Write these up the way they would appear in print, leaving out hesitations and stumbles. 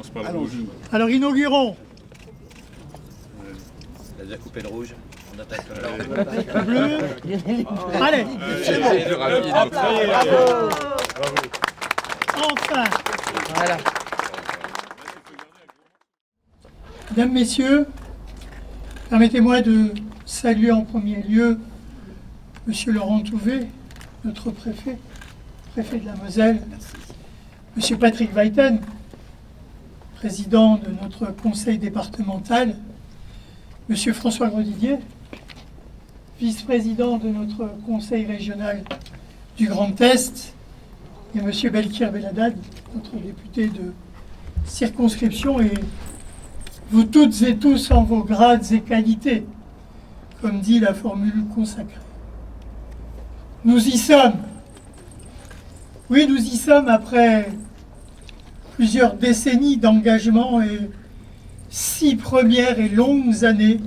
commence par le rouge. Alors inaugurons. Il a déjà coupé le rouge. On attaque Le bleu. Allez, c'est bon. enfin. Voilà. Mesdames, Messieurs, permettez-moi de saluer en premier lieu Monsieur Laurent Touvet, notre préfet de la Moselle, Monsieur Patrick Weiten, président de notre conseil départemental, Monsieur François Grosdidier, vice-président de notre conseil régional du Grand Est, et Monsieur Belkir Belhaddad, notre député de circonscription, et vous toutes et tous en vos grades et qualités, comme dit la formule consacrée. Nous y sommes. Oui, nous y sommes après plusieurs décennies d'engagement et 6 premières et longues années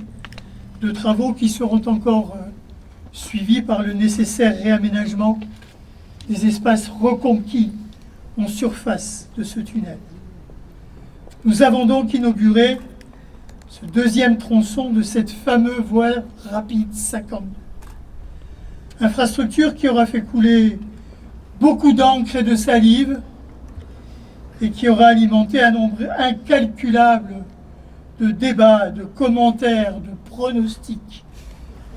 de travaux qui seront encore suivis par le nécessaire réaménagement des espaces reconquis en surface de ce tunnel. Nous avons donc inauguré ce deuxième tronçon de cette fameuse voie rapide 52. Infrastructure qui aura fait couler beaucoup d'encre et de salive et qui aura alimenté un nombre incalculable de débats, de commentaires, de pronostics,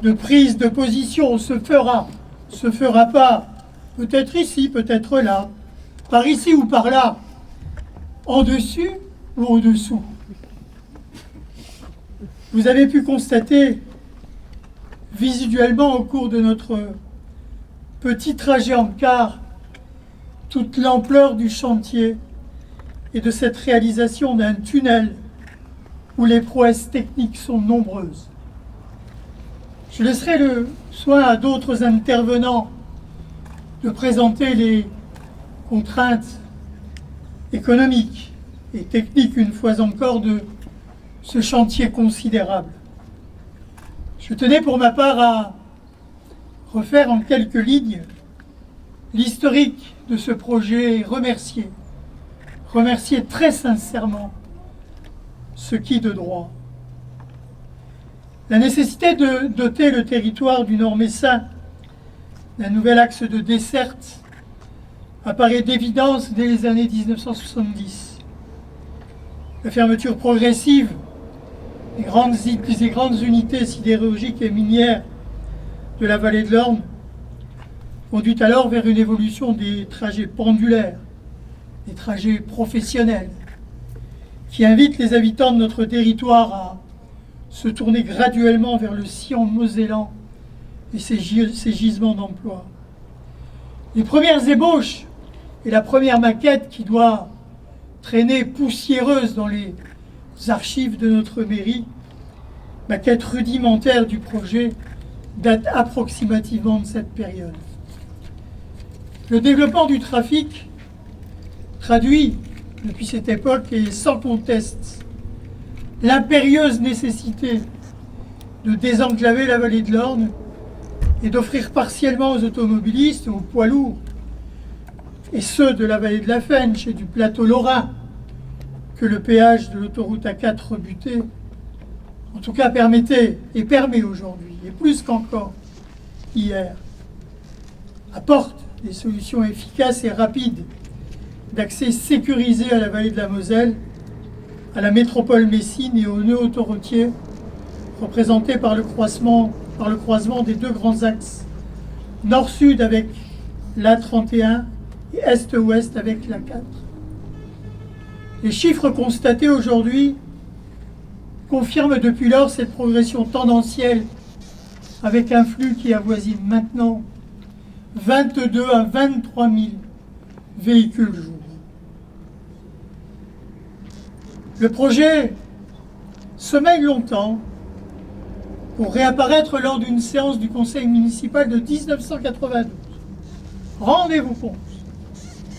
de prises de position. Se fera pas, peut-être ici, peut-être là, par ici ou par là, en dessus ou au-dessous. Vous avez pu constater visuellement au cours de notre petit trajet en car toute l'ampleur du chantier et de cette réalisation d'un tunnel où les prouesses techniques sont nombreuses. Je laisserai le soin à d'autres intervenants de présenter les contraintes économiques et techniques, une fois encore, de ce chantier considérable. Je tenais pour ma part à refaire en quelques lignes l'historique de ce projet et remercier très sincèrement ce qui de droit. La nécessité de doter le territoire du Nord Messin d'un nouvel axe de desserte apparaît d'évidence dès les années 1970. La fermeture progressive des grandes unités sidérurgiques et minières de la vallée de l'Orne conduit alors vers une évolution des trajets pendulaires, des trajets professionnels, qui invitent les habitants de notre territoire à se tourner graduellement vers le sillon mosellan et ses gisements d'emploi. Les premières ébauches et la première maquette qui doit traîner poussiéreuse dans les archives de notre mairie, maquette rudimentaire du projet, date approximativement de cette période. Le développement du trafic traduit depuis cette époque et sans conteste l'impérieuse nécessité de désenclaver la vallée de l'Orne et d'offrir partiellement aux automobilistes et aux poids lourds et ceux de la vallée de la Fench et du plateau lorrain que le péage de l'autoroute A4 rebuté, en tout cas permettait et permet aujourd'hui, et plus qu'encore hier, apporte des solutions efficaces et rapides d'accès sécurisé à la vallée de la Moselle, à la métropole messine et au nœud autoroutier, représenté par le croisement des 2 grands axes, nord-sud avec l'A31 et est-ouest avec l'A4. Les chiffres constatés aujourd'hui confirment depuis lors cette progression tendancielle avec un flux qui avoisine maintenant 22 à 23 000 véhicules jour. Le projet sommeille longtemps pour réapparaître lors d'une séance du conseil municipal de 1992. Rendez-vous compte,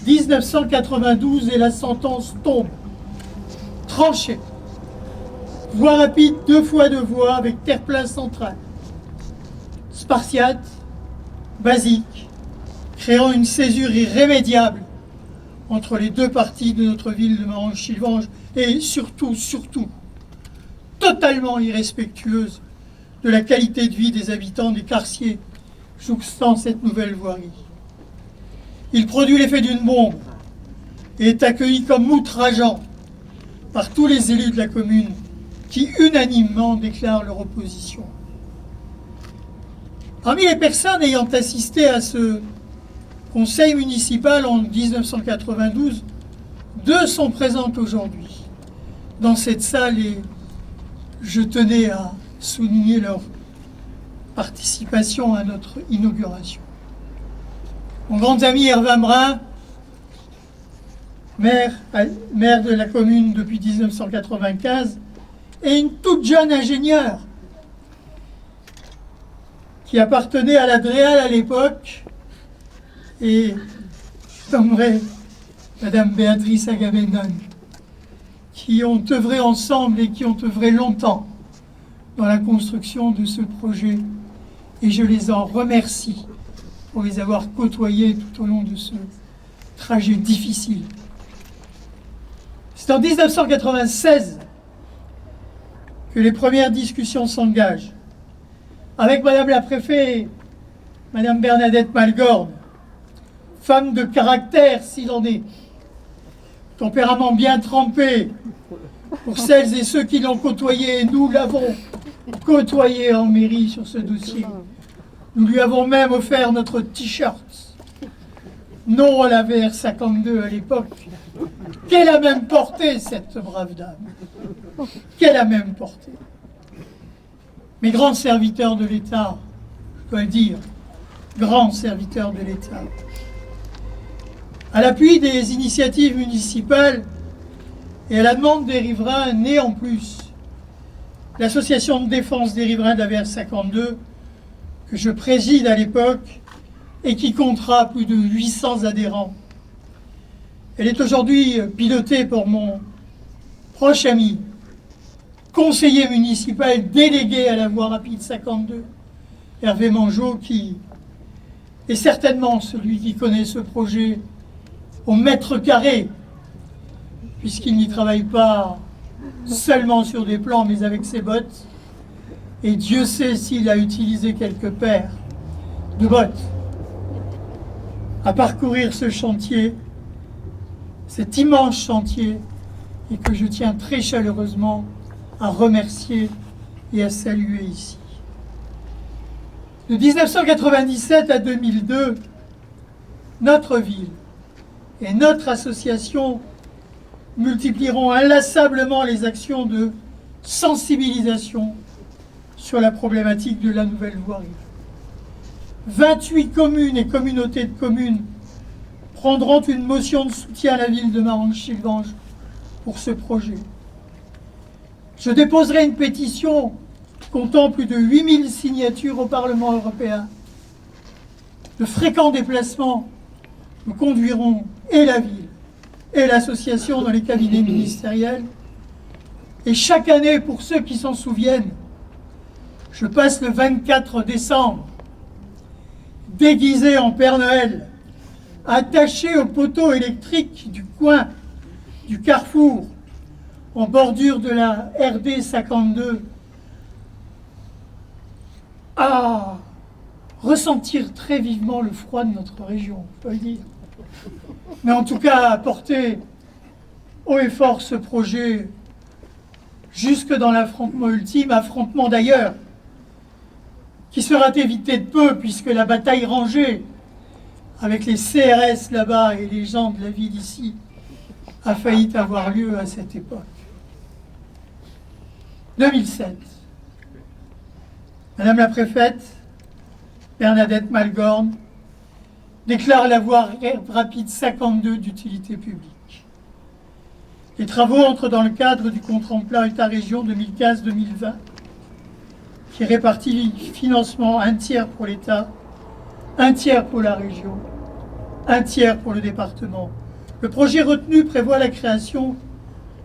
1992 et la sentence tombe, tranchée. Voie rapide 2 fois 2 voies avec terre-plein central. Spartiate, basique, créant une césure irrémédiable entre les deux parties de notre ville de Marange-Chilvange et surtout, totalement irrespectueuse de la qualité de vie des habitants des quartiers jouxtant cette nouvelle voirie. Il produit l'effet d'une bombe et est accueilli comme outrageant par tous les élus de la commune qui unanimement déclarent leur opposition. Parmi les personnes ayant assisté à ce conseil municipal en 1992, 2 sont présentes aujourd'hui dans cette salle et je tenais à souligner leur participation à notre inauguration. Mon grand ami Hervé Brun, maire de la commune depuis 1995, et une toute jeune ingénieure qui appartenait à la DREAL à l'époque, et je nommerai Madame Béatrice Agamemnon, qui ont œuvré ensemble et qui ont œuvré longtemps dans la construction de ce projet. Et je les en remercie pour les avoir côtoyés tout au long de ce trajet difficile. C'est en 1996 que les premières discussions s'engagent avec Madame la Préfète, Madame Bernadette Malgorn, femme de caractère s'il en est, tempérament bien trempé pour celles et ceux qui l'ont côtoyé, et nous l'avons côtoyé en mairie sur ce dossier. Nous lui avons même offert notre t-shirt, non à la VR52 à l'époque, qu'elle a même porté, cette brave dame, qu'elle a même porté. Mes grands serviteurs de l'État, je dois le dire, grands serviteurs de l'État, à l'appui des initiatives municipales et à la demande des riverains, née en plus l'association de défense des riverains de la VR52, que je préside à l'époque et qui comptera plus de 800 adhérents. Elle est aujourd'hui pilotée par mon proche ami, conseiller municipal délégué à la voie rapide 52, Hervé Mangeot, qui est certainement celui qui connaît ce projet au mètre carré, puisqu'il n'y travaille pas seulement sur des plans, mais avec ses bottes. Et Dieu sait s'il a utilisé quelques paires de bottes à parcourir ce chantier, cet immense chantier, et que je tiens très chaleureusement à remercier et à saluer ici. De 1997 à 2002, notre ville et notre association multiplieront inlassablement les actions de sensibilisation sur la problématique de la nouvelle voirie. 28 communes et communautés de communes prendront une motion de soutien à la ville de Marange-Chilvange pour ce projet. Je déposerai une pétition comptant plus de 8000 signatures au Parlement européen. De fréquents déplacements nous conduiront et la ville et l'association dans les cabinets ministériels. Et chaque année, pour ceux qui s'en souviennent, je passe le 24 décembre, déguisé en Père Noël, attaché au poteau électrique du coin du carrefour, en bordure de la RD 52, à ressentir très vivement le froid de notre région, on peut le dire. Mais en tout cas, à porter haut et fort ce projet jusque dans l'affrontement ultime, affrontement d'ailleurs qui sera évité de peu, puisque la bataille rangée avec les CRS là-bas et les gens de la ville ici a failli avoir lieu à cette époque. 2007. Madame la Préfète, Bernadette Malgorn, déclare la voie rapide 52 d'utilité publique. Les travaux entrent dans le cadre du contre-emploi État-région 2015-2020, qui répartit le financement 1/3 pour l'État, 1/3 pour la région, 1/3 pour le département. Le projet retenu prévoit la création,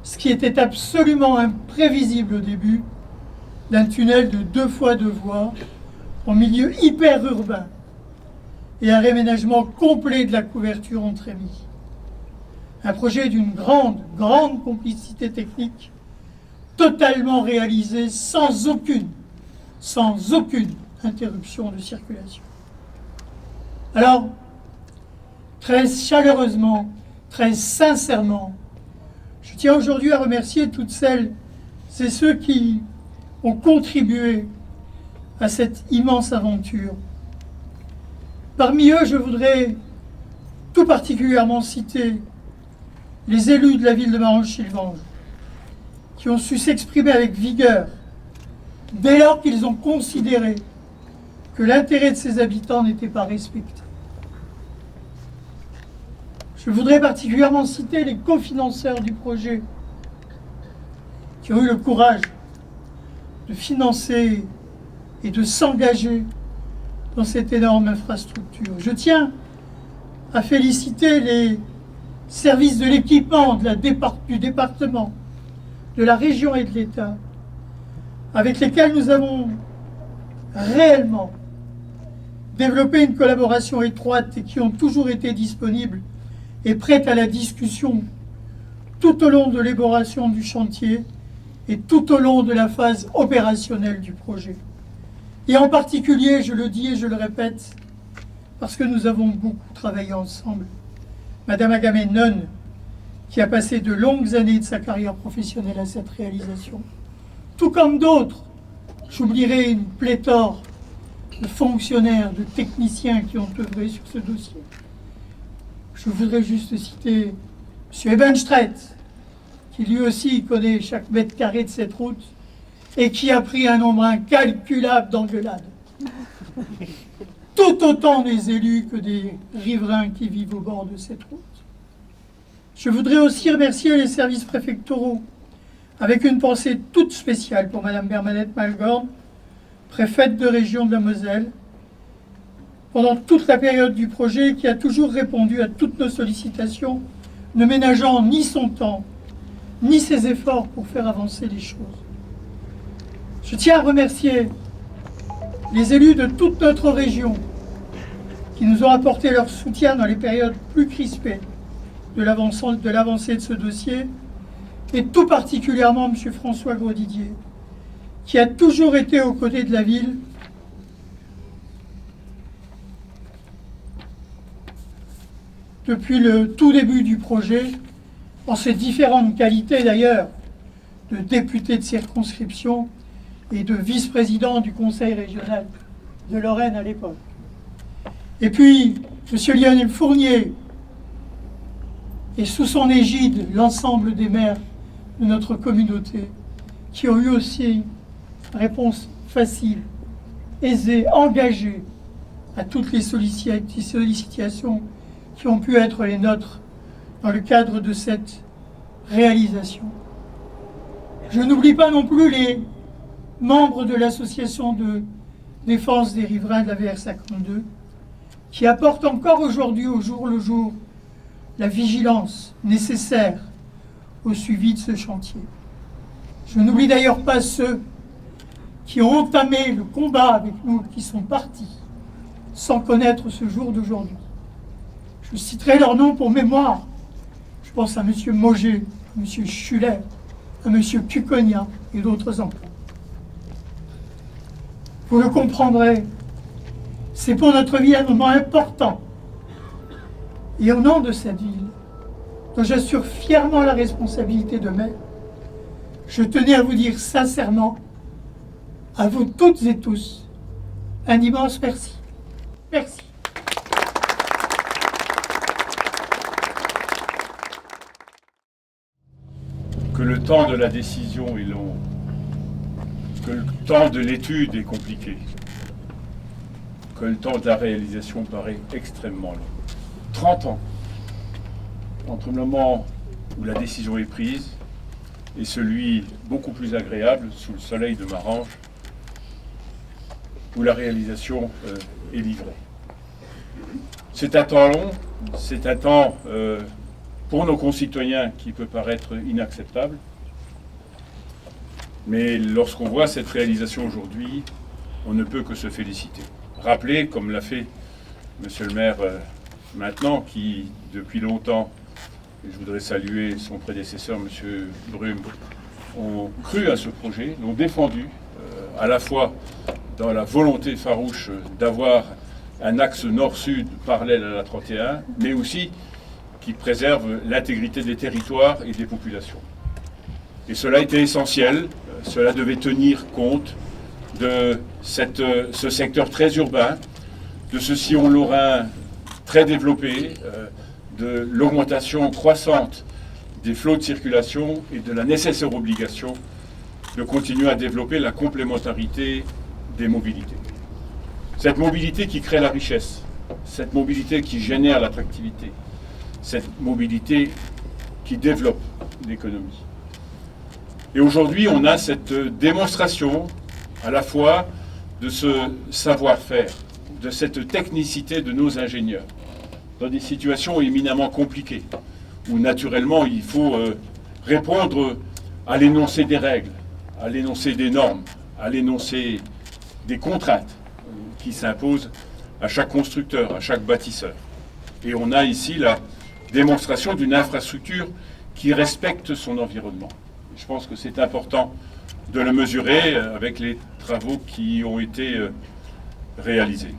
ce qui était absolument imprévisible au début, d'un tunnel de 2 fois 2 voies en milieu hyper urbain et un réménagement complet de la couverture entre amis. Un projet d'une grande, grande complicité technique, totalement réalisé sans aucune interruption de circulation. Alors, très chaleureusement, très sincèrement, je tiens aujourd'hui à remercier toutes celles et ceux qui ont contribué à cette immense aventure. Parmi eux, je voudrais tout particulièrement citer les élus de la ville de Marange-Chilvange, qui ont su s'exprimer avec vigueur dès lors qu'ils ont considéré que l'intérêt de ses habitants n'était pas respecté. Je voudrais particulièrement citer les cofinanceurs du projet, qui ont eu le courage de financer et de s'engager dans cette énorme infrastructure. Je tiens à féliciter les services de l'équipement du département, de la région et de l'État, avec lesquels nous avons réellement développé une collaboration étroite et qui ont toujours été disponibles et prêtes à la discussion tout au long de l'élaboration du chantier et tout au long de la phase opérationnelle du projet. Et en particulier, je le dis et je le répète, parce que nous avons beaucoup travaillé ensemble, Madame Agamemnon, qui a passé de longues années de sa carrière professionnelle à cette réalisation, tout comme d'autres, j'oublierai une pléthore de fonctionnaires, de techniciens qui ont œuvré sur ce dossier. Je voudrais juste citer M. Ebenstrait, qui lui aussi connaît chaque mètre carré de cette route et qui a pris un nombre incalculable d'engueulades. Tout autant des élus que des riverains qui vivent au bord de cette route. Je voudrais aussi remercier les services préfectoraux, avec une pensée toute spéciale pour Madame Bernadette Malgorn, préfète de région de la Moselle, pendant toute la période du projet, qui a toujours répondu à toutes nos sollicitations, ne ménageant ni son temps, ni ses efforts pour faire avancer les choses. Je tiens à remercier les élus de toute notre région qui nous ont apporté leur soutien dans les périodes plus crispées de l'avancée de ce dossier, et tout particulièrement M. François Grosdidier, qui a toujours été aux côtés de la ville depuis le tout début du projet, en ses différentes qualités d'ailleurs, de député de circonscription et de vice-président du Conseil régional de Lorraine à l'époque. Et puis, M. Lionel Fournier, et sous son égide, l'ensemble des maires de notre communauté, qui ont eu aussi réponse facile, aisée, engagée à toutes les sollicitations qui ont pu être les nôtres dans le cadre de cette réalisation. Je n'oublie pas non plus les membres de l'association de défense des riverains de la VR52, qui apportent encore aujourd'hui, au jour le jour, la vigilance nécessaire au suivi de ce chantier. Je n'oublie d'ailleurs pas ceux qui ont entamé le combat avec nous, qui sont partis sans connaître ce jour d'aujourd'hui. Je citerai leurs noms pour mémoire. Je pense à M. Moget, à M. Schuller, à M. Cuconia et d'autres encore. Vous le comprendrez, c'est pour notre vie un moment important. Et au nom de cette ville, dont j'assure fièrement la responsabilité de maire, je tenais à vous dire sincèrement, à vous toutes et tous, un immense merci. Merci. Que le temps de la décision est long, que le temps de l'étude est compliqué, que le temps de la réalisation paraît extrêmement long. 30 ans entre le moment où la décision est prise et celui beaucoup plus agréable, sous le soleil de Marange, où la réalisation est livrée. C'est un temps long, c'est un temps pour nos concitoyens qui peut paraître inacceptable, mais lorsqu'on voit cette réalisation aujourd'hui, on ne peut que se féliciter. Rappeler, comme l'a fait Monsieur le maire maintenant, qui depuis longtemps et je voudrais saluer son prédécesseur, M. Brume, ont cru à ce projet, l'ont défendu, à la fois dans la volonté farouche d'avoir un axe nord-sud parallèle à la 31, mais aussi qui préserve l'intégrité des territoires et des populations. Et cela était essentiel, cela devait tenir compte de ce secteur très urbain, de ce sillon lorrain très développé, de l'augmentation croissante des flots de circulation et de la nécessaire obligation de continuer à développer la complémentarité des mobilités. Cette mobilité qui crée la richesse, cette mobilité qui génère l'attractivité, cette mobilité qui développe l'économie. Et aujourd'hui, on a cette démonstration à la fois de ce savoir-faire, de cette technicité de nos ingénieurs, dans des situations éminemment compliquées, où naturellement il faut répondre à l'énoncé des règles, à l'énoncé des normes, à l'énoncé des contraintes qui s'imposent à chaque constructeur, à chaque bâtisseur. Et on a ici la démonstration d'une infrastructure qui respecte son environnement. Je pense que c'est important de le mesurer avec les travaux qui ont été réalisés.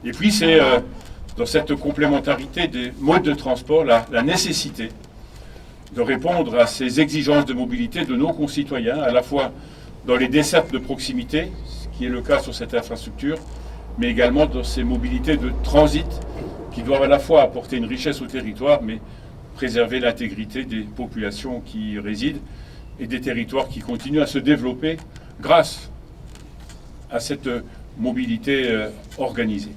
Et puis c'est dans cette complémentarité des modes de transport la nécessité de répondre à ces exigences de mobilité de nos concitoyens, à la fois dans les dessertes de proximité, ce qui est le cas sur cette infrastructure, mais également dans ces mobilités de transit qui doivent à la fois apporter une richesse au territoire, mais préserver l'intégrité des populations qui y résident et des territoires qui continuent à se développer grâce à cette mobilité organisée.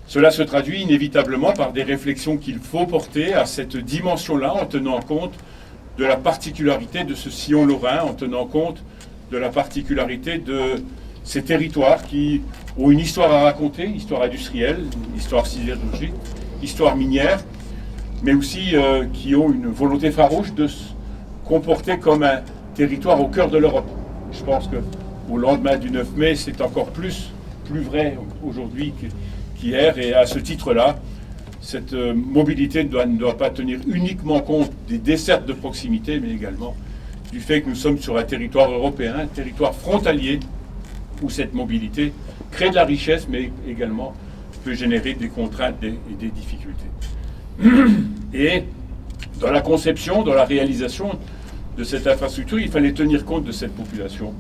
Cela se traduit inévitablement par des réflexions qu'il faut porter à cette dimension-là en tenant compte de la particularité de ce sillon lorrain, en tenant compte de la particularité de ces territoires qui ont une histoire à raconter, histoire industrielle, histoire sidérurgique, histoire minière, mais aussi qui ont une volonté farouche de se comporter comme un territoire au cœur de l'Europe. Je pense qu'au lendemain du 9 mai, c'est encore plus vrai aujourd'hui qu'hier, et à ce titre-là, cette mobilité ne doit pas tenir uniquement compte des dessertes de proximité, mais également du fait que nous sommes sur un territoire européen, un territoire frontalier, où cette mobilité crée de la richesse, mais également peut générer des contraintes et des difficultés. Et dans la conception, dans la réalisation de cette infrastructure, il fallait tenir compte de cette population,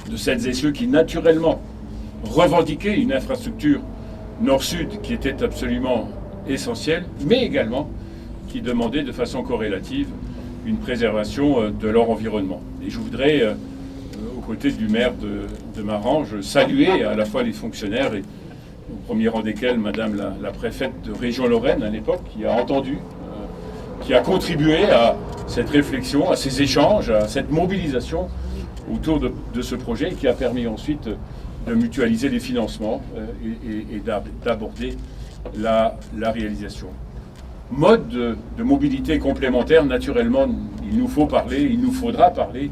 de celles et ceux qui naturellement revendiquaient une infrastructure nord-sud qui était absolument essentielle, mais également qui demandaient de façon corrélative une préservation de leur environnement. Et je voudrais, aux côtés du maire de Marange, saluer à la fois les fonctionnaires, et au premier rang desquels Madame la préfète de région Lorraine à l'époque, qui a entendu, qui a contribué à cette réflexion, à ces échanges, à cette mobilisation autour de ce projet, qui a permis ensuite de mutualiser les financements et d'aborder la réalisation. Mode de mobilité complémentaire, naturellement, il nous faudra parler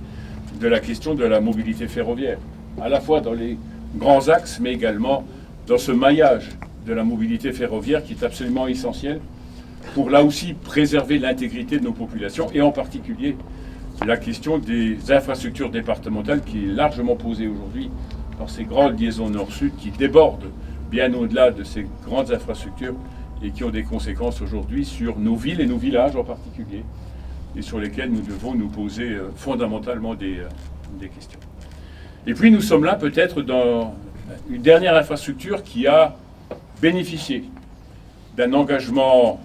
de la question de la mobilité ferroviaire, à la fois dans les grands axes, mais également dans ce maillage de la mobilité ferroviaire qui est absolument essentiel pour là aussi préserver l'intégrité de nos populations, et en particulier la question des infrastructures départementales qui est largement posée aujourd'hui dans ces grandes liaisons nord-sud qui débordent bien au-delà de ces grandes infrastructures et qui ont des conséquences aujourd'hui sur nos villes et nos villages en particulier, et sur lesquels nous devons nous poser fondamentalement des questions. Et puis nous sommes là peut-être dans une dernière infrastructure qui a bénéficié d'un engagement,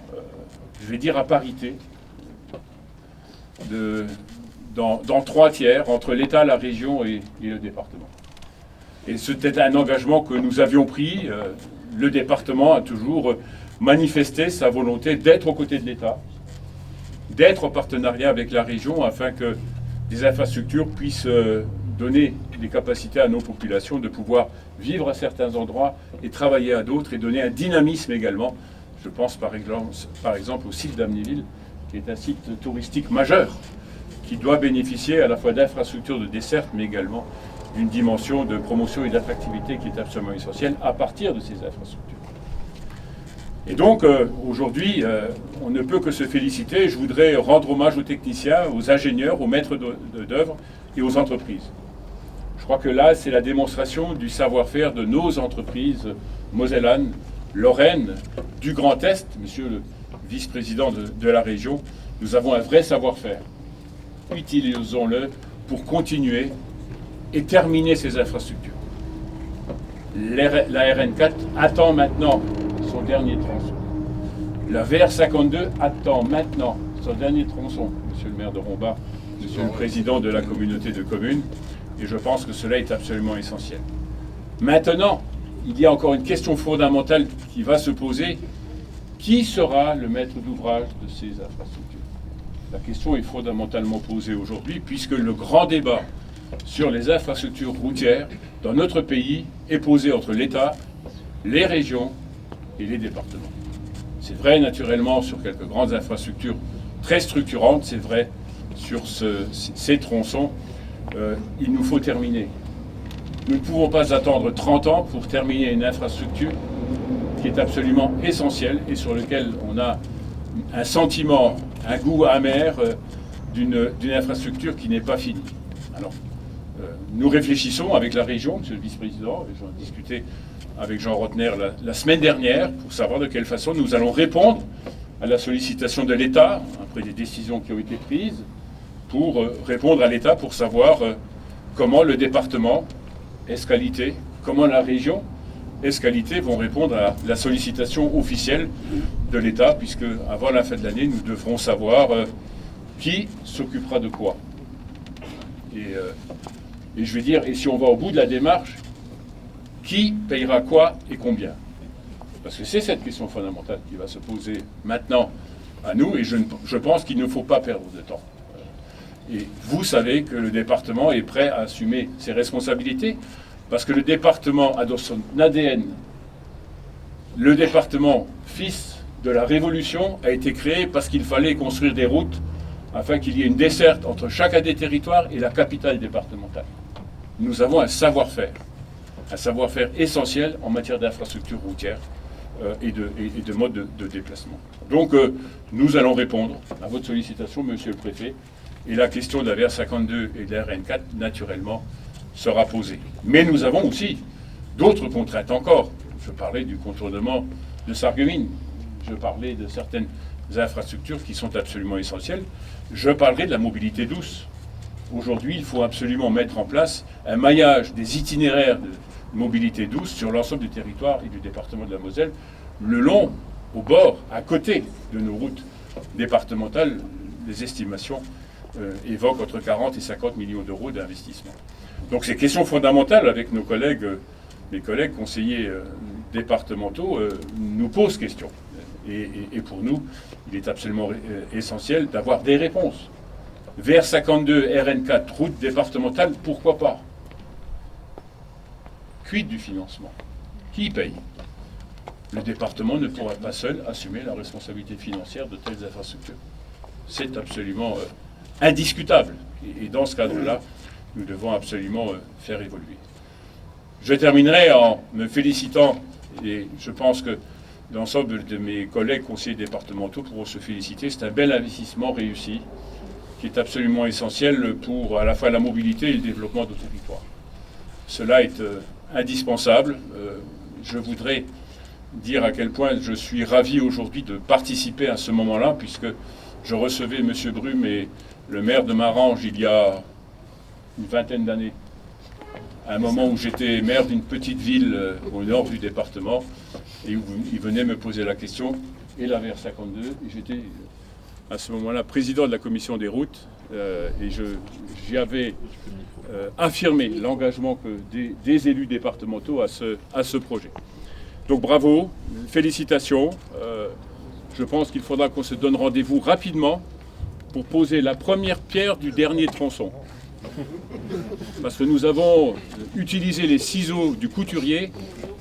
je vais dire à parité, dans 3 tiers, entre l'État, la région et le département. Et c'était un engagement que nous avions pris. Le département a toujours manifesté sa volonté d'être aux côtés de l'État, d'être en partenariat avec la région afin que des infrastructures puissent donner des capacités à nos populations de pouvoir vivre à certains endroits et travailler à d'autres, et donner un dynamisme également. Je pense par exemple au site d'Amnéville, qui est un site touristique majeur, qui doit bénéficier à la fois d'infrastructures de desserte, mais également d'une dimension de promotion et d'attractivité qui est absolument essentielle à partir de ces infrastructures. Et donc, aujourd'hui, on ne peut que se féliciter. Je voudrais rendre hommage aux techniciens, aux ingénieurs, aux maîtres d'œuvre et aux entreprises. Je crois que là, c'est la démonstration du savoir-faire de nos entreprises mosellanes, lorraines, du Grand Est. Monsieur le vice-président de la région, nous avons un vrai savoir-faire. Utilisons-le pour continuer et terminer ces infrastructures. La RN4 attend maintenant son dernier tronçon. La VR52 attend maintenant son dernier tronçon, monsieur le maire de Rombas, monsieur le président de la communauté de communes, et je pense que cela est absolument essentiel. Maintenant, il y a encore une question fondamentale qui va se poser. Qui sera le maître d'ouvrage de ces infrastructures? La question est fondamentalement posée aujourd'hui, puisque le grand débat sur les infrastructures routières dans notre pays est posé entre l'État, les régions et les départements. C'est vrai naturellement sur quelques grandes infrastructures très structurantes, c'est vrai sur ces tronçons. Il nous faut terminer. Nous ne pouvons pas attendre 30 ans pour terminer une infrastructure qui est absolument essentielle et sur lequel on a un sentiment, un goût amer d'une infrastructure qui n'est pas finie. Alors, nous réfléchissons avec la région, monsieur le vice-président, et j'en ai discuté avec Jean Rotner la semaine dernière pour savoir de quelle façon nous allons répondre à la sollicitation de l'État, après des décisions qui ont été prises, pour répondre à l'État pour savoir comment le département Escalité, comment la région Escalité vont répondre à la sollicitation officielle de l'État, puisque avant la fin de l'année, nous devrons savoir qui s'occupera de quoi. Et je vais dire, et si on va au bout de la démarche, qui payera quoi et combien? Parce que c'est cette question fondamentale qui va se poser maintenant à nous, et je pense qu'il ne faut pas perdre de temps. Et vous savez que le département est prêt à assumer ses responsabilités, parce que le département a dans son ADN, le département, fils de la Révolution, a été créé parce qu'il fallait construire des routes afin qu'il y ait une desserte entre chacun des territoires et la capitale départementale. Nous avons un savoir-faire essentiel en matière d'infrastructures routières et de modes de déplacement. Donc nous allons répondre à votre sollicitation, monsieur le préfet, et la question de la VR52 et de la RN4, naturellement, sera posée. Mais nous avons aussi d'autres contraintes encore. Je parlais du contournement de Sarreguemines, je parlais de certaines infrastructures qui sont absolument essentielles, je parlerai de la mobilité douce. Aujourd'hui, il faut absolument mettre en place un maillage des itinéraires de mobilité douce sur l'ensemble du territoire et du département de la Moselle, le long, au bord, à côté de nos routes départementales. Les estimations évoquent entre 40 et 50 millions d'euros d'investissement. Donc ces questions fondamentales avec nos collègues, mes collègues conseillers départementaux, nous posent question. Et pour nous, il est absolument essentiel d'avoir des réponses. Vers 52, RN4, route départementale, pourquoi pas? Quid du financement? Qui paye? Le département ne pourra pas seul assumer la responsabilité financière de telles infrastructures. C'est absolument indiscutable. Et dans ce cadre-là, nous devons absolument faire évoluer. Je terminerai en me félicitant, et je pense que l'ensemble de mes collègues conseillers départementaux pourront se féliciter. C'est un bel investissement réussi qui est absolument essentiel pour à la fois la mobilité et le développement de nos territoires. Cela est indispensable. Je voudrais dire à quel point je suis ravi aujourd'hui de participer à ce moment-là, puisque je recevais M. Brume et le maire de Marange il y a une vingtaine d'années, à un moment où j'étais maire d'une petite ville au nord du département, et où ils venaient me poser la question, et la VR52, et j'étais à ce moment-là président de la commission des routes, et j'y avais affirmé l'engagement des élus départementaux à ce projet. Donc bravo, félicitations. Je pense qu'il faudra qu'on se donne rendez-vous rapidement pour poser la première pierre du dernier tronçon. Parce que nous avons utilisé les ciseaux du couturier,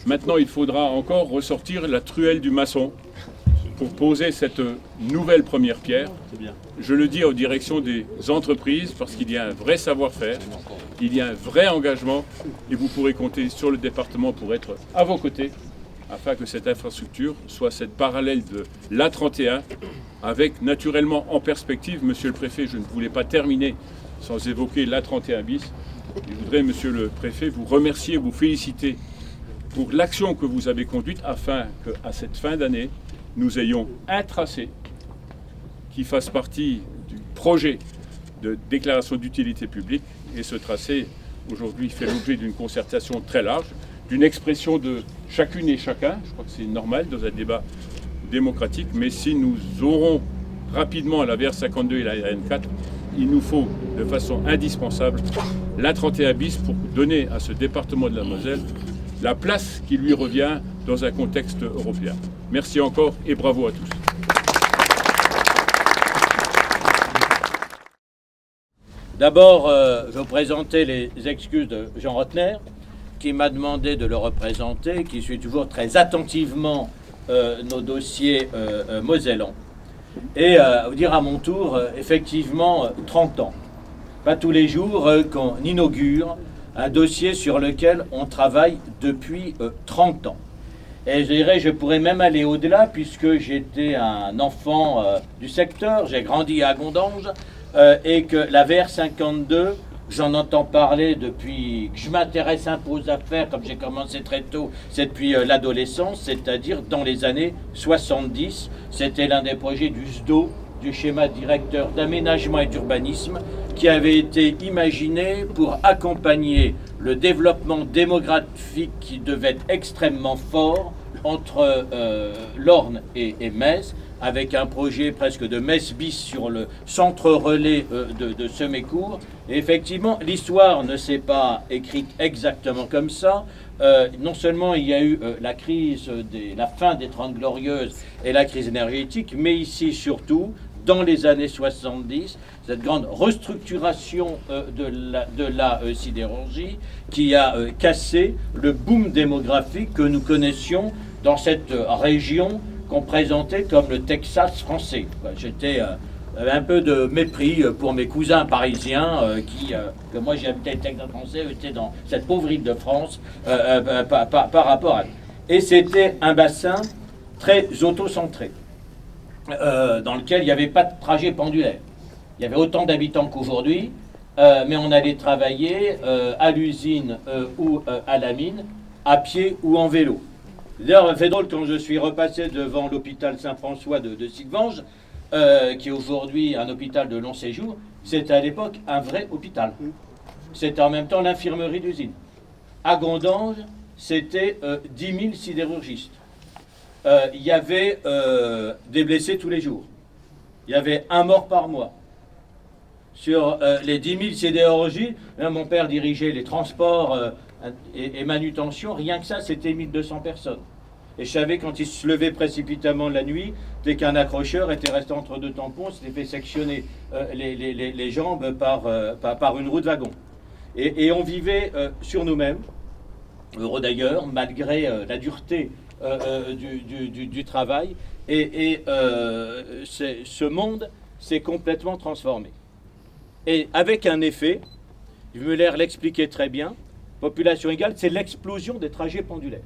maintenant il faudra encore ressortir la truelle du maçon pour poser cette nouvelle première pierre. Je le dis aux directions des entreprises parce qu'il y a un vrai savoir-faire, il y a un vrai engagement et vous pourrez compter sur le département pour être à vos côtés afin que cette infrastructure soit cette parallèle de l'A31, avec naturellement en perspective, Monsieur le Préfet, je ne voulais pas terminer sans évoquer l'A31 bis. Je voudrais, Monsieur le Préfet, vous remercier, vous féliciter pour l'action que vous avez conduite afin qu'à cette fin d'année, nous ayons un tracé qui fasse partie du projet de déclaration d'utilité publique. Et ce tracé, aujourd'hui, fait l'objet d'une concertation très large, d'une expression de chacune et chacun. Je crois que c'est normal dans un débat démocratique. Mais si nous aurons rapidement la VR52 et la RN4, il nous faut de façon indispensable l'A31 bis pour donner à ce département de la Moselle la place qui lui revient dans un contexte européen. Merci encore et bravo à tous. D'abord, je vais vous présenter les excuses de Jean Rotner, qui m'a demandé de le représenter, qui suit toujours très attentivement nos dossiers mosellans. Et vous dire à mon tour, effectivement, 30 ans. Pas tous les jours qu'on inaugure un dossier sur lequel on travaille depuis 30 ans. Et je dirais, je pourrais même aller au-delà, puisque j'étais un enfant du secteur, j'ai grandi à Gondange, et que la VR52, j'en entends parler depuis que je m'intéresse un peu aux affaires, comme j'ai commencé très tôt, c'est depuis l'adolescence, c'est-à-dire dans les années 70. C'était l'un des projets du SDO, du schéma directeur d'aménagement et d'urbanisme, qui avait été imaginé pour accompagner le développement démographique qui devait être extrêmement fort entre l'Orne et Metz, avec un projet presque de Metz bis sur le centre relais de Semécourt. Et effectivement, l'histoire ne s'est pas écrite exactement comme ça. Non seulement il y a eu la crise, la fin des 30 Glorieuses et la crise énergétique, mais ici surtout, dans les années 70, cette grande restructuration de la sidérurgie qui a cassé le boom démographique que nous connaissions dans cette région qu'on présentait comme le Texas français. J'étais un peu de mépris pour mes cousins parisiens que moi j'habitais le Texas français, étaient dans cette pauvre île de France par rapport à... Et c'était un bassin très autocentré, dans lequel il n'y avait pas de trajet pendulaire. Il y avait autant d'habitants qu'aujourd'hui, mais on allait travailler à l'usine ou à la mine, à pied ou en vélo. D'ailleurs, c'est drôle, quand je suis repassé devant l'hôpital Saint-François de Sigvange, qui est aujourd'hui un hôpital de long séjour, c'était à l'époque un vrai hôpital. C'était en même temps l'infirmerie d'usine. À Gondange, c'était 10 000 sidérurgistes. Il y avait des blessés tous les jours. Il y avait un mort par mois. Sur les 10 000 sidérurgistes, mon père dirigeait les transports et manutention. Rien que ça, c'était 1200 personnes. Et je savais, quand il se levait précipitamment la nuit, dès qu'un accrocheur était resté entre deux tampons, s'était fait sectionner les jambes par une roue de wagon. Et on vivait sur nous-mêmes, heureux d'ailleurs, malgré la dureté du travail. Et ce monde s'est complètement transformé. Et avec un effet, Müller l'expliquait très bien, population égale, c'est l'explosion des trajets pendulaires.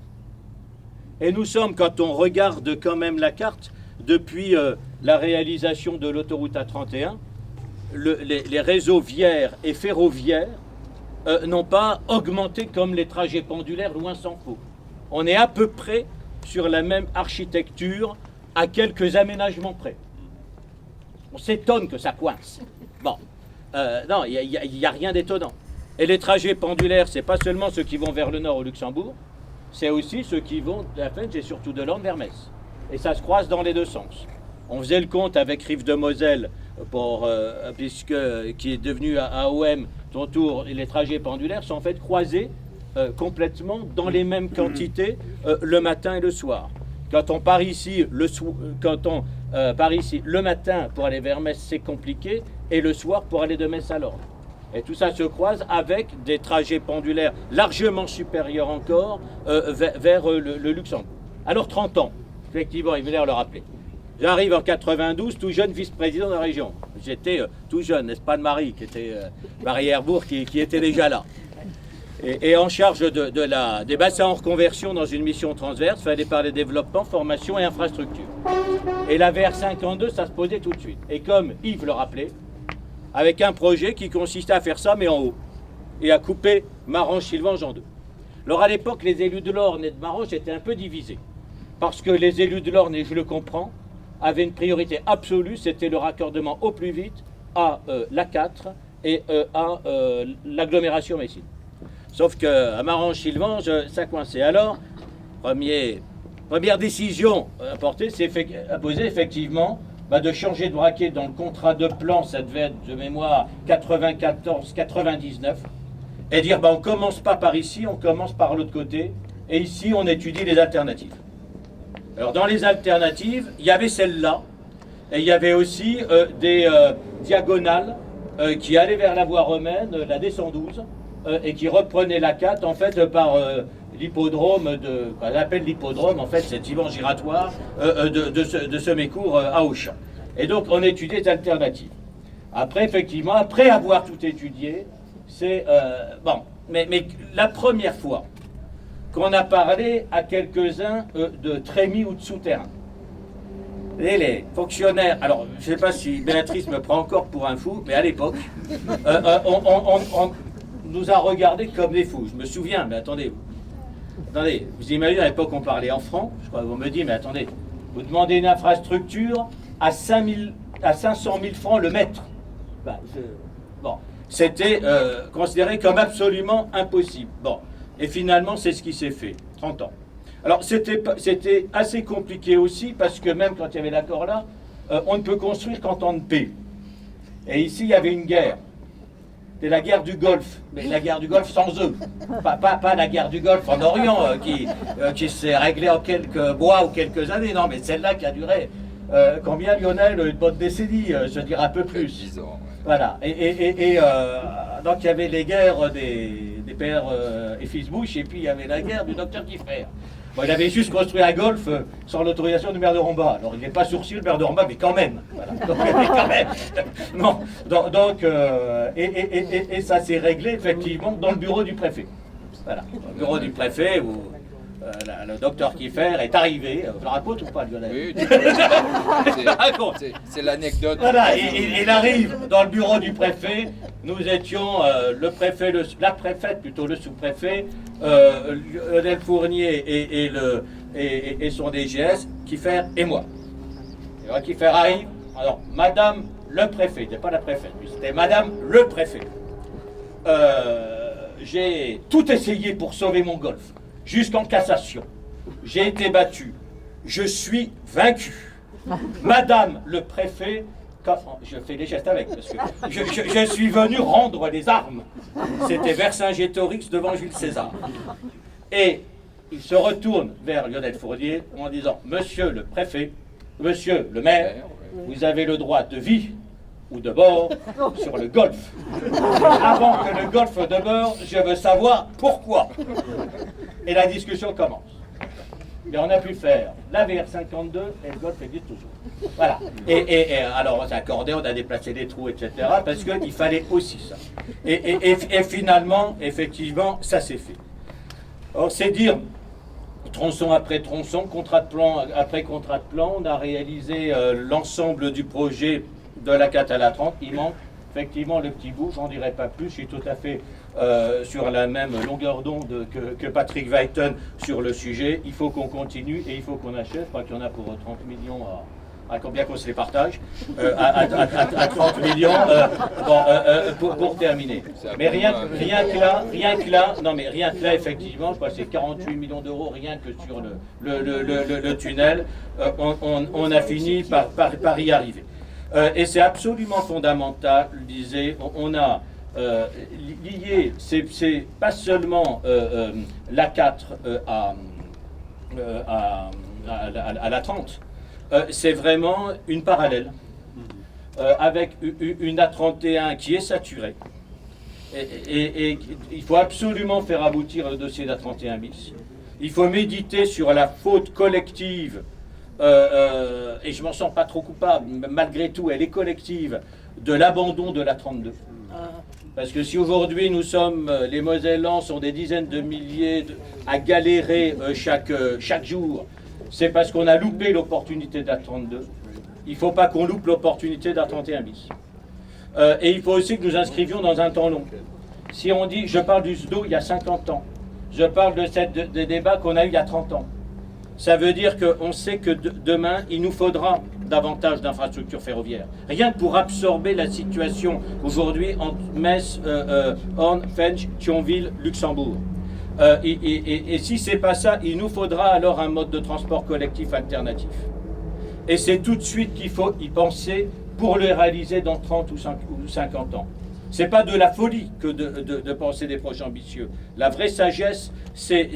Et nous sommes, quand on regarde quand même la carte, depuis la réalisation de l'autoroute A31, les réseaux viaires et ferroviaires n'ont pas augmenté comme les trajets pendulaires, loin s'en faut. On est à peu près sur la même architecture, à quelques aménagements près. On s'étonne que ça coince. Bon, non, il n'y a rien d'étonnant. Et les trajets pendulaires, c'est pas seulement ceux qui vont vers le nord au Luxembourg, c'est aussi ceux qui vont de la Fench et surtout de l'Orne vers Metz. Et ça se croise dans les deux sens. On faisait le compte avec Rive de Moselle, qui est devenu AOM, son tour, et les trajets pendulaires sont en fait croisés complètement dans les mêmes quantités le matin et le soir. Quand on part ici le matin pour aller vers Metz, c'est compliqué, et le soir pour aller de Metz à l'Orne. Et tout ça se croise avec des trajets pendulaires largement supérieurs encore vers le Luxembourg. Alors 30 ans, effectivement, il venait le rappeler. J'arrive en 92, tout jeune vice-président de la région. J'étais tout jeune, n'est-ce pas, de Marie, qui était Marie Herbourg, qui était déjà là. Et en charge des bassins en reconversion dans une mission transverse, il fallait parler développement, formation et infrastructure. Et la VR52, ça se posait tout de suite. Et comme Yves le rappelait, avec un projet qui consistait à faire ça, mais en haut, et à couper Marange-Sylvange en deux. Alors à l'époque, les élus de l'Orne et de Marange étaient un peu divisés, parce que les élus de l'Orne, et je le comprends, avaient une priorité absolue, c'était le raccordement au plus vite à l'A4 et à l'agglomération Messine. Sauf qu'à Marange-Sylvange, ça coinçait. Alors, première décision à poser, effectivement, de changer de braquet dans le contrat de plan, ça devait être de mémoire 94-99, et dire on commence pas par ici, on commence par l'autre côté, et ici on étudie les alternatives. Alors dans les alternatives, il y avait celle-là, et il y avait aussi des diagonales qui allaient vers la voie romaine, la D112, et qui reprenaient la 4 en fait par l'hippodrome on appelle l'hippodrome en fait cet divan giratoire de Semécourt à Auchan. Et donc on étudiait les alternatives. Après effectivement, après avoir tout étudié, c'est mais la première fois qu'on a parlé à quelques-uns de trémies ou de souterrains. Et les fonctionnaires, alors je ne sais pas si Béatrice me prend encore pour un fou, mais à l'époque, on nous a regardés comme des fous. Je me souviens, mais attendez, vous imaginez à l'époque on parlait en francs, je crois que vous me dites, mais attendez, vous demandez une infrastructure à 500 000 francs le mètre. C'était considéré comme absolument impossible. Bon, et finalement c'est ce qui s'est fait, 30 ans. Alors c'était assez compliqué aussi, parce que même quand il y avait l'accord là, on ne peut construire qu'en temps de paix. Et ici il y avait une guerre. C'est la guerre du Golfe, mais la guerre du Golfe sans eux. Pas la guerre du Golfe en Orient qui s'est réglée en quelques mois ou quelques années. Non, mais celle-là qui a duré combien, Lionel? Une bonne décennie, je dirais un peu plus. 10 ans. Ouais. Voilà. Et donc il y avait les guerres des pères et fils Bush, et puis il y avait la guerre du docteur Kiffer. Bon, il avait juste construit un golf sans l'autorisation du maire de Romba. Alors il n'est pas sourcil le maire de Romba, mais quand même. Voilà. Donc, mais quand même. Non. Donc et ça s'est réglé effectivement dans le bureau du préfet. Voilà. Dans le bureau du préfet où le docteur Kiffer est arrivé. Je le raconte ou pas, Lionel? Oui, c'est l'anecdote. Voilà, il arrive dans le bureau du préfet. Nous étions le préfet, la préfète, plutôt le sous-préfet, Lionel Fournier et son DGS, Kiffer et moi. Et voilà, Kiffer arrive. Alors, Madame le préfet, c'était pas la préfète, c'était Madame le préfet. J'ai tout essayé pour sauver mon golf, jusqu'en cassation. J'ai été battu. Je suis vaincu. Madame le préfet, je fais des gestes avec, parce que je suis venu rendre les armes. C'était Vercingétorix devant Jules César. Et il se retourne vers Lionel Fournier en disant: Monsieur le préfet, monsieur le maire, vous avez le droit de vie ou de mort sur le golf. Avant que le golf demeure, je veux savoir pourquoi. Et la discussion commence. Mais on a pu faire la VR52 et le golf existe toujours. Voilà. Et alors on s'est accordé, on a déplacé des trous, etc. Parce qu'il fallait aussi ça. Et finalement, effectivement, ça s'est fait. Alors c'est dire, tronçon après tronçon, contrat de plan après contrat de plan, on a réalisé l'ensemble du projet de la 4 à la 30. Il manque effectivement le petit bout, j'en dirai pas plus, je suis tout à fait sur la même longueur d'onde que Patrick Weiten sur le sujet. Il faut qu'on continue et il faut qu'on achève. Je crois qu'il y en a pour 30 millions à combien qu'on se les partage, à 30 millions pour terminer. Mais rien que là, effectivement, je crois que c'est 48 millions d'euros rien que sur le tunnel. On a fini par y arriver. Et c'est absolument fondamental, je disais, on a lié, c'est pas seulement l'A4 à la 30, c'est vraiment une parallèle, avec une A31 qui est saturée. Et il faut absolument faire aboutir le dossier d'A31 bis. Il faut méditer sur la faute collective. Et je m'en sens pas trop coupable, malgré tout, elle est collective, de l'abandon de la 32. Parce que si aujourd'hui nous sommes, les Mosellans sont des dizaines de milliers à galérer chaque jour, c'est parce qu'on a loupé l'opportunité d'A32. Il ne faut pas qu'on loupe l'opportunité d'A31 bis. Et il faut aussi que nous inscrivions dans un temps long. Si on dit, je parle du SDO il y a 50 ans, je parle des débats qu'on a eu il y a 30 ans, ça veut dire qu'on sait que demain, il nous faudra davantage d'infrastructures ferroviaires. Rien que pour absorber la situation aujourd'hui entre Metz, Horn, Fench, Thionville, Luxembourg. Et si ce n'est pas ça, il nous faudra alors un mode de transport collectif alternatif. Et c'est tout de suite qu'il faut y penser pour le réaliser dans 30 ou 50 ans. Ce n'est pas de la folie que de penser des projets ambitieux. La vraie sagesse, c'est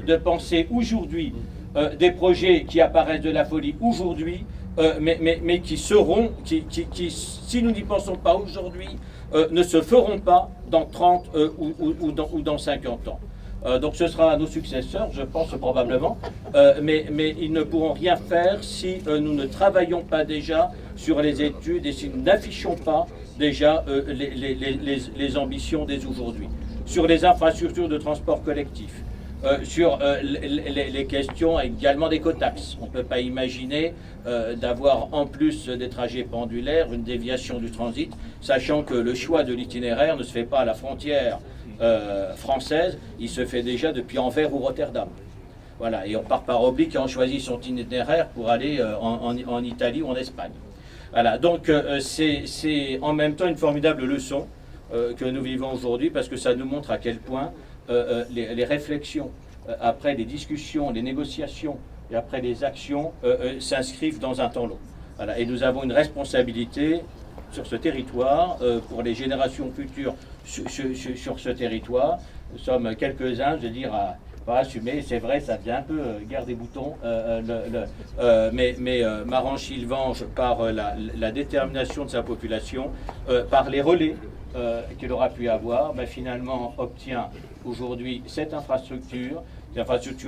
de penser aujourd'hui des projets qui apparaissent de la folie aujourd'hui, mais qui seront, si nous n'y pensons pas aujourd'hui, ne se feront pas dans 30 ou dans 50 ans. Donc ce sera à nos successeurs, je pense probablement, mais ils ne pourront rien faire si nous ne travaillons pas déjà sur les études et si nous n'affichons pas déjà les ambitions dès aujourd'hui. Sur les infrastructures de transport collectif, sur les questions également d'écotaxes. On ne peut pas imaginer d'avoir en plus des trajets pendulaires une déviation du transit, sachant que le choix de l'itinéraire ne se fait pas à la frontière française, il se fait déjà depuis Anvers ou Rotterdam. Voilà, et on part par oblique et on choisit son itinéraire pour aller en Italie ou en Espagne. Voilà, donc c'est en même temps une formidable leçon que nous vivons aujourd'hui parce que ça nous montre à quel point les réflexions, après les discussions, les négociations et après les actions s'inscrivent dans un temps long. Voilà, et nous avons une responsabilité sur ce territoire, pour les générations futures sur ce territoire. Nous sommes quelques-uns, je veux dire, à assumer. C'est vrai, ça devient un peu guerre des boutons, mais Marange-Sylvange, par la détermination de sa population, par les relais qu'il aura pu avoir, finalement obtient aujourd'hui cette infrastructure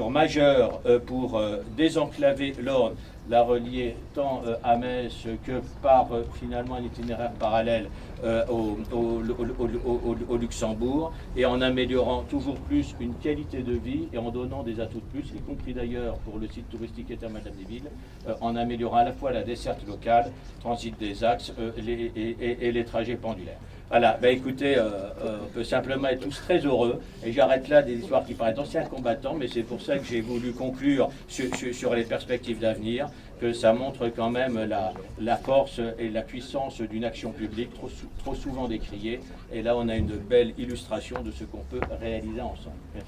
majeure pour désenclaver l'Orne, la relier tant à Metz que par finalement un itinéraire parallèle au Luxembourg, et en améliorant toujours plus une qualité de vie et en donnant des atouts de plus, y compris d'ailleurs pour le site touristique État-Madame-des-Villes, en améliorant à la fois la desserte locale, transit des axes et les trajets pendulaires. Voilà, écoutez, on peut simplement être tous très heureux, et j'arrête là des histoires qui paraissent d'anciens combattants, mais c'est pour ça que j'ai voulu conclure sur les perspectives d'avenir, que ça montre quand même la force et la puissance d'une action publique trop souvent décriée, et là on a une belle illustration de ce qu'on peut réaliser ensemble. Merci.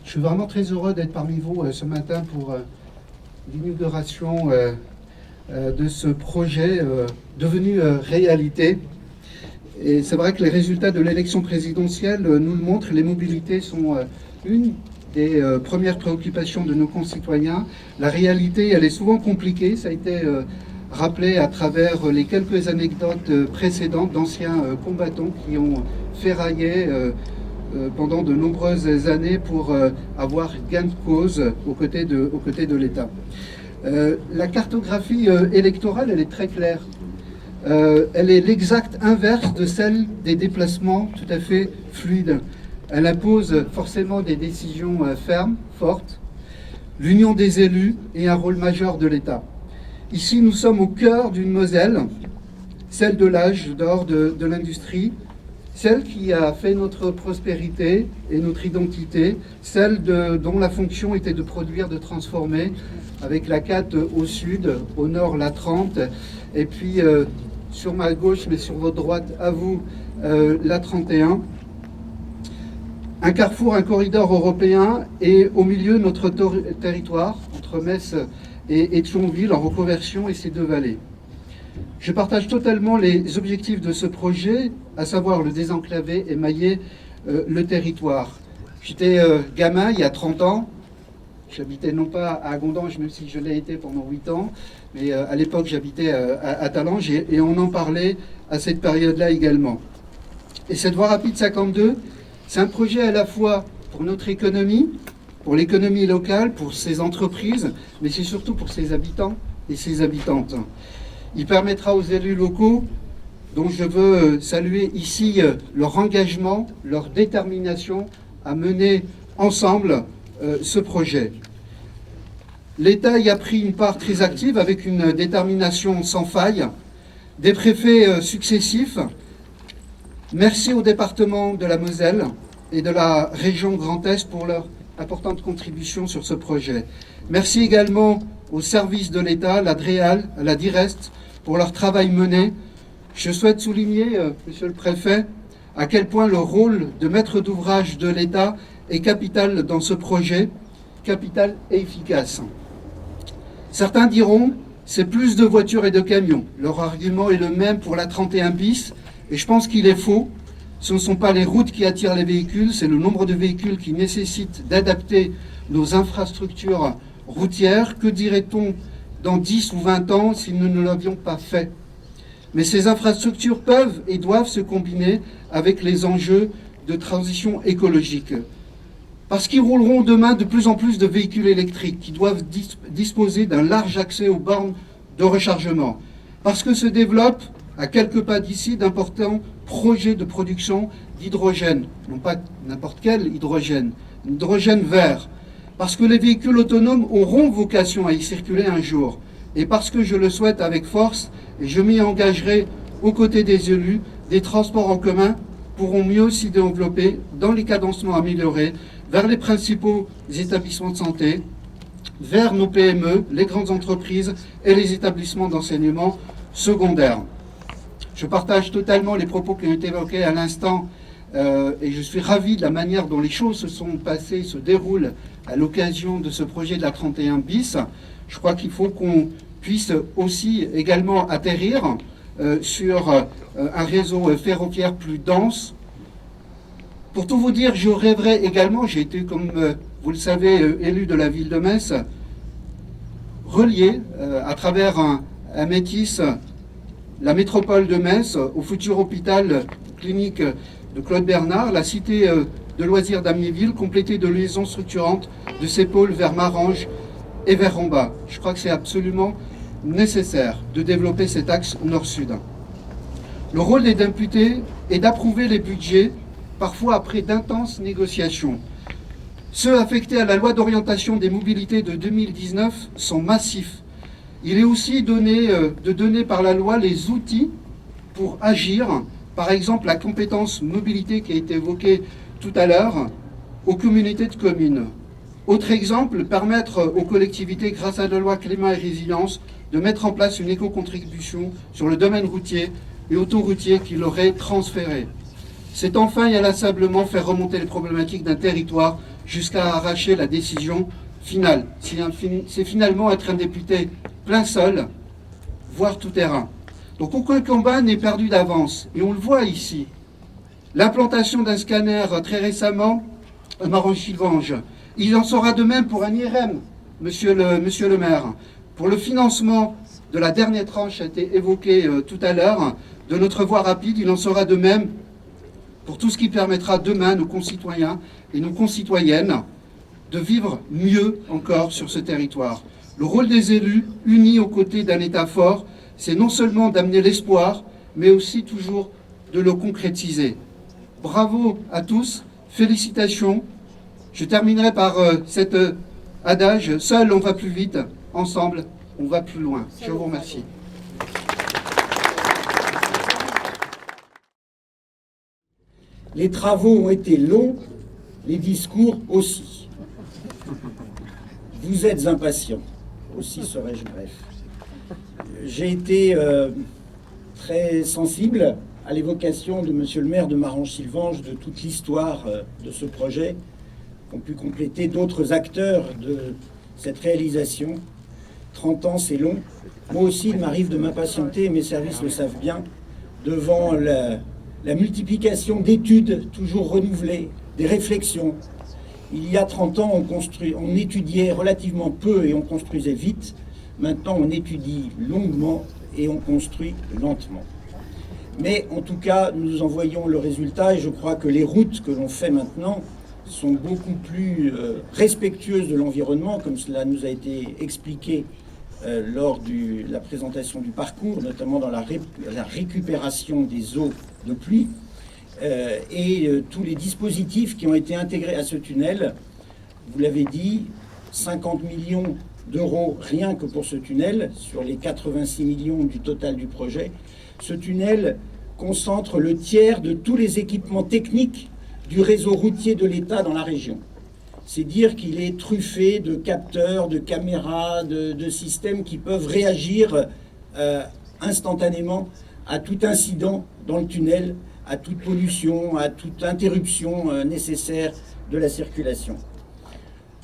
Je suis vraiment très heureux d'être parmi vous ce matin pour l'inauguration de ce projet devenu réalité. Et c'est vrai que les résultats de l'élection présidentielle nous le montrent. Les mobilités sont une des premières préoccupations de nos concitoyens. La réalité, elle est souvent compliquée. Ça a été rappelé à travers les quelques anecdotes précédentes d'anciens combattants qui ont ferraillé pendant de nombreuses années pour avoir gain de cause aux côtés de l'État. La cartographie électorale, elle est très claire. Elle est l'exact inverse de celle des déplacements tout à fait fluides. Elle impose forcément des décisions fermes, fortes, l'union des élus et un rôle majeur de l'État. Ici, nous sommes au cœur d'une Moselle, celle de l'âge d'or de l'industrie, celle qui a fait notre prospérité et notre identité, celle dont la fonction était de produire, de transformer, avec la 4 au sud, au nord la 30, et puis sur ma gauche, mais sur votre droite, à vous, la 31. Un carrefour, un corridor européen, et au milieu notre territoire, entre Metz et Thionville, en reconversion, et ses deux vallées. Je partage totalement les objectifs de ce projet, à savoir le désenclaver et mailler le territoire. J'étais gamin il y a 30 ans, j'habitais non pas à Gondange, même si je l'ai été pendant 8 ans, mais à l'époque j'habitais à Talange, et on en parlait à cette période-là également. Et cette voie rapide 52, c'est un projet à la fois pour notre économie, pour l'économie locale, pour ses entreprises, mais c'est surtout pour ses habitants et ses habitantes. Il permettra aux élus locaux, dont je veux saluer ici leur engagement, leur détermination à mener ensemble ce projet. L'État y a pris une part très active avec une détermination sans faille. Des préfets successifs. Merci au département de la Moselle et de la région Grand Est pour leur importante contribution sur ce projet. Merci également aux services de l'État, la DREAL, la DIREST, pour leur travail mené. Je souhaite souligner, Monsieur le Préfet, à quel point le rôle de maître d'ouvrage de l'État est capital dans ce projet, capital et efficace. Certains diront, c'est plus de voitures et de camions. Leur argument est le même pour la 31 bis, et je pense qu'il est faux. Ce ne sont pas les routes qui attirent les véhicules, c'est le nombre de véhicules qui nécessite d'adapter nos infrastructures routières. Que dirait-on dans 10 ou 20 ans si nous ne l'avions pas fait? Mais ces infrastructures peuvent et doivent se combiner avec les enjeux de transition écologique. Parce qu'ils rouleront demain de plus en plus de véhicules électriques qui doivent disposer d'un large accès aux bornes de rechargement. Parce que se développent, à quelques pas d'ici, d'importants projets de production d'hydrogène. Non pas n'importe quel hydrogène, hydrogène vert. Parce que les véhicules autonomes auront vocation à y circuler un jour. Et parce que je le souhaite avec force, et je m'y engagerai aux côtés des élus, des transports en commun pourront mieux s'y développer dans les cadencements améliorés vers les principaux établissements de santé, vers nos PME, les grandes entreprises et les établissements d'enseignement secondaire. Je partage totalement les propos qui ont été évoqués à l'instant et je suis ravi de la manière dont les choses se sont passées, se déroulent à l'occasion de ce projet de la 31 bis. Je crois qu'il faut qu'on puisse aussi également atterrir sur un réseau ferroviaire plus dense. Pour tout vous dire, je rêverais également, j'ai été, comme vous le savez, élu de la ville de Metz, relié à travers un métis, la métropole de Metz, au futur hôpital clinique de Claude Bernard, la cité de loisirs d'Amiéville, complétée de liaisons structurantes de ces pôles vers Marange et vers Romba. Je crois que c'est absolument nécessaire de développer cet axe nord-sud. Le rôle des députés est d'approuver les budgets, parfois après d'intenses négociations. Ceux affectés à la loi d'orientation des mobilités de 2019 sont massifs. Il est aussi de donner par la loi les outils pour agir, par exemple la compétence mobilité qui a été évoquée tout à l'heure, aux communautés de communes. Autre exemple, permettre aux collectivités, grâce à la loi climat et résilience, de mettre en place une éco-contribution sur le domaine routier et autoroutier qui leur est transféré. C'est enfin et inlassablement faire remonter les problématiques d'un territoire jusqu'à arracher la décision finale. C'est finalement être un député plein sol, voire tout terrain. Donc aucun combat n'est perdu d'avance. Et on le voit ici. L'implantation d'un scanner très récemment à Marange-Sylvange. Il en sera de même pour un IRM, monsieur le maire. Pour le financement de la dernière tranche a été évoqué tout à l'heure, de notre voie rapide, il en sera de même pour tout ce qui permettra demain à nos concitoyens et nos concitoyennes de vivre mieux encore sur ce territoire. Le rôle des élus, unis aux côtés d'un État fort, c'est non seulement d'amener l'espoir, mais aussi toujours de le concrétiser. Bravo à tous, félicitations. Je terminerai par cet adage, seul on va plus vite, ensemble on va plus loin. Je vous remercie. Les travaux ont été longs, les discours aussi. Vous êtes impatients, aussi serais-je bref. J'ai été très sensible à l'évocation de monsieur le maire de Marange-Sylvange de toute l'histoire de ce projet, qu'ont pu compléter d'autres acteurs de cette réalisation. 30 ans, c'est long. Moi aussi, il m'arrive de m'impatienter, et mes services le savent bien, devant la multiplication d'études toujours renouvelées, des réflexions. Il y a 30 ans, on étudiait relativement peu et on construisait vite. Maintenant, on étudie longuement et on construit lentement. Mais en tout cas, nous en voyons le résultat et je crois que les routes que l'on fait maintenant sont beaucoup plus respectueuses de l'environnement, comme cela nous a été expliqué lors de la présentation du parcours, notamment dans la récupération des eaux de pluie, et tous les dispositifs qui ont été intégrés à ce tunnel. Vous l'avez dit, 50 millions d'euros rien que pour ce tunnel, sur les 86 millions du total du projet. Ce tunnel concentre le tiers de tous les équipements techniques du réseau routier de l'État dans la région. C'est dire qu'il est truffé de capteurs, de caméras, de systèmes qui peuvent réagir instantanément à tout incident dans le tunnel, à toute pollution, à toute interruption nécessaire de la circulation.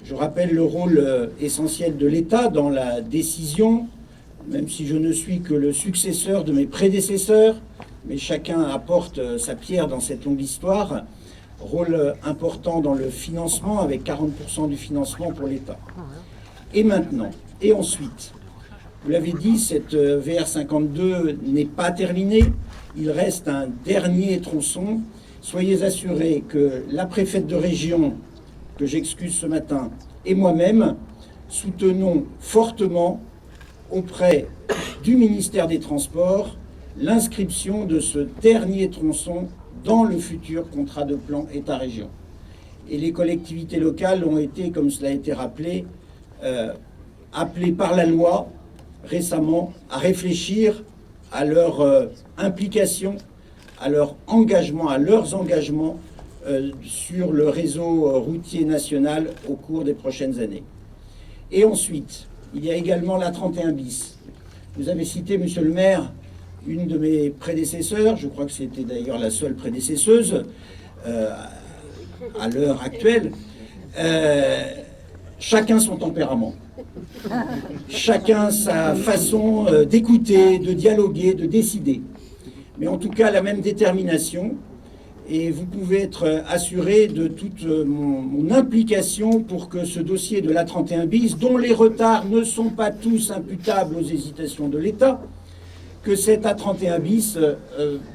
Je rappelle le rôle essentiel de l'État dans la décision, même si je ne suis que le successeur de mes prédécesseurs, mais chacun apporte sa pierre dans cette longue histoire. Rôle important dans le financement, avec 40% du financement pour l'État. Et maintenant, et ensuite, vous l'avez dit, cette VR52 n'est pas terminée. Il reste un dernier tronçon. Soyez assurés que la préfète de région, que j'excuse ce matin, et moi-même, soutenons fortement auprès du ministère des Transports l'inscription de ce dernier tronçon dans le futur contrat de plan État-région. Et les collectivités locales ont été, comme cela a été rappelé, appelées par la loi récemment à réfléchir à leur implication, à leur engagement, à leurs engagements sur le réseau routier national au cours des prochaines années. Et ensuite, il y a également la 31 bis. Vous avez cité, monsieur le maire, une de mes prédécesseurs, je crois que c'était d'ailleurs la seule prédécesseuse à l'heure actuelle, chacun son tempérament, chacun sa façon d'écouter, de dialoguer, de décider, mais en tout cas la même détermination, et vous pouvez être assuré de toute mon implication pour que ce dossier de l'A31 bis, dont les retards ne sont pas tous imputables aux hésitations de l'État, que cet A31 bis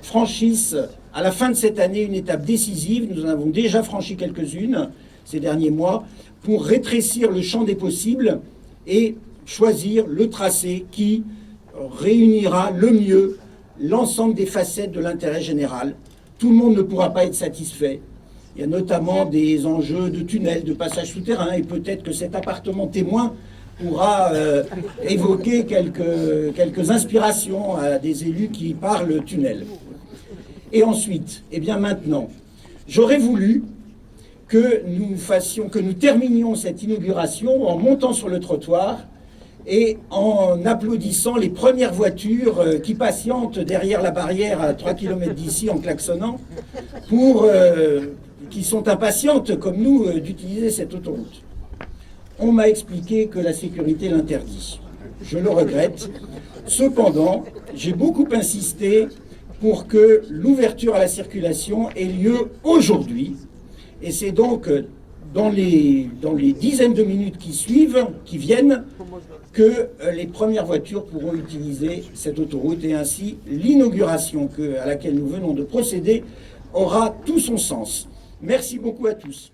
franchisse à la fin de cette année une étape décisive. Nous en avons déjà franchi quelques-unes ces derniers mois pour rétrécir le champ des possibles et choisir le tracé qui réunira le mieux l'ensemble des facettes de l'intérêt général. Tout le monde ne pourra pas être satisfait. Il y a notamment des enjeux de tunnels, de passages souterrains, et peut-être que cet appartement témoin pourra évoquer quelques inspirations à des élus qui parlent tunnel. Et ensuite, et bien maintenant, j'aurais voulu que nous terminions cette inauguration en montant sur le trottoir et en applaudissant les premières voitures qui patientent derrière la barrière à 3 km d'ici en klaxonnant, qui sont impatientes comme nous d'utiliser cette autoroute. On m'a expliqué que la sécurité l'interdit. Je le regrette. Cependant, j'ai beaucoup insisté pour que l'ouverture à la circulation ait lieu aujourd'hui. Et c'est donc dans les dizaines de minutes qui viennent, que les premières voitures pourront utiliser cette autoroute. Et ainsi, l'inauguration à laquelle nous venons de procéder aura tout son sens. Merci beaucoup à tous.